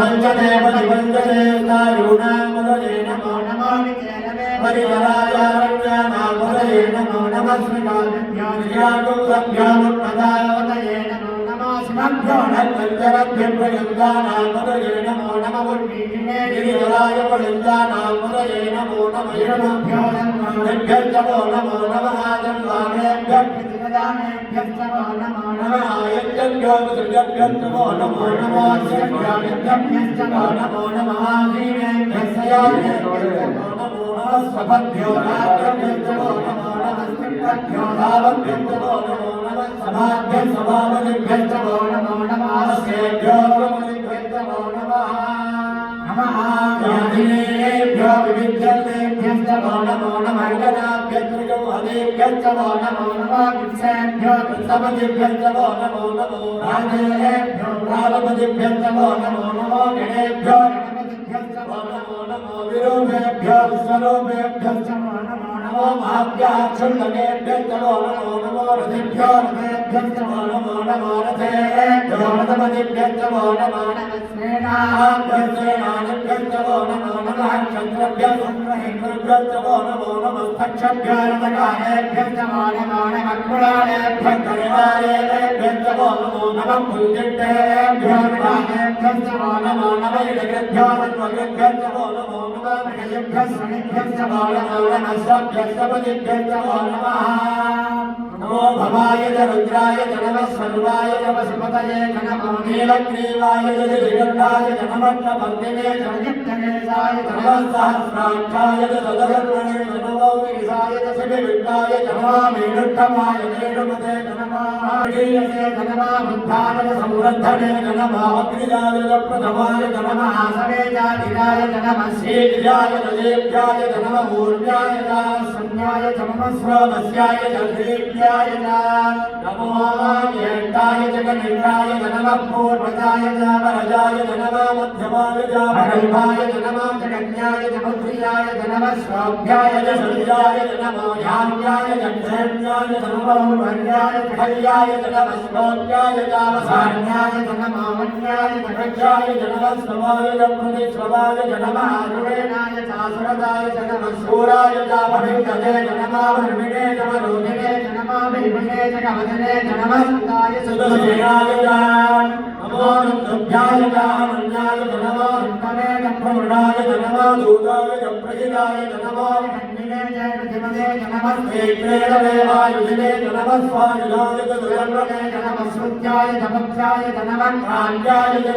दिवञ्जदेव दिवञ्जदेवतायूणामुदये नमो नमो परिवरायारण्यानामुदये नमो नमः श्रीकाभ्यामुत्पदावतये नमो नमः शिवभ्यो नञ्जरभ्यप्रयुक्तानामुदये नमो नमः गिरिवराय प्रयुक्तानामुदये नमो नमः यमभ्यो नमो नमो नमः आजन्वानेभ्यः प्रतिपदानेभ्यः नमो नमः आयज्ञभ्यो सृजभ्यः नमो नमो नमः शिवभ्यो नमो नमः आजीवेभ्यः सयानेभ्यः नमो नमः स्वभ्यो नाग्रभ्यो नमो नमः स्त्रिभ्यो धावभ्यो नमो नमः सभाभ्यः स्वभावभ्यः नमो नमः सेभ्यो नमो नमः नमः यादिनेभ्यो विविध्यतेभ्यः नमो नमः गणाभ्यः हरेभ्यः नमो नमः कृत्सेभ्यो कृत्सपतिभ्यः नमो नमः राजेभ्यो राजपतिभ्यः नमो नमः गणेभ्यो गणपतिभ्यः नमो नमः विरूपेभ्यो विश्वरूपेभ्यः नमो नमः महाभ्यः क्षुण्डनेभ्यः नमो नमः रथेभ्यो रथेभ्यः नमो नमः रथेभ्यो रथपतिभ्यः नमो नमः श्रेणाभ्यः श्रेणानिभ्यः नमो नमः क्षत्रभ्यः क्षत्रहेन्द्रभ्यः नमो नमः स्थक्षभ्यः रथकालेभ्यः नमो नमः कुलालेभ्यः परिवारेभ्यः नमो नमः पुञ्जिष्टेभ्यो विभागेभ्यः नमो नमः इडगृभ्यो सर्वगृभ्यः नमो नमः मृगेभ्यः शनिभ्यः नमो नमः सभ्यः सपतिभ्यः नमो नमः नमो भवाय च रुद्राय च नमः सर्वाय च पशुपतये च नमो नीलग्रीवाय च श्रीगन्धाय च नमः प्रपद्मिने च नित्यकेशाय च नमः सहस्राक्षाय च सदधर्मणे च नमो विरिसाय च शिविविद्याय च नमः मेरुत्तमाय नेडुमते च नमः ीयसे च नमः बुद्धाय च संवर्धने च नमः अग्निजाय च प्रथमाय च नमः आसवेजाधिराय च नमः श्रीगिराय च देव्याय च नमः ऊर्जाय च संज्ञाय च नमः श्रोतस्याय च देव्याय च नमो ज्येष्ठाय च कनिष्ठाय च नमः पूर्वजाय च वरजाय च नमः मध्यमाय च भगल्भाय च नमः च कन्याय च पुत्र्याय च नमः श्रोभ्याय च सूर्याय च नमो याम्याय च क्षेम्याय च नमो वर्याय च हर्याय च नमः श्रोत्याय च वसान्याय च नमो वन्याय च भक्षाय च नमः श्रवाय च प्रतिश्रवाय च नमः रुणेनाय च सुरदाय च नमः शूराय च भविष्यते च नमः वर्मिणे च वरोधिने च नमः भीमने च कवचने च नमः सुताय सुदर्शनाय च नमो रुद्रभ्याय च हनुन्याय च नमः रुद्रमे च प्रवृणाय च नमः दूताय च प्रहिताय च नमः कन्निने च प्रतिमने च नमः क्षेत्रे वायुधिने च नमः स्वायुधाय च दुर्गणे च नमः श्रुत्याय च भक्त्याय च नमः कान्याय च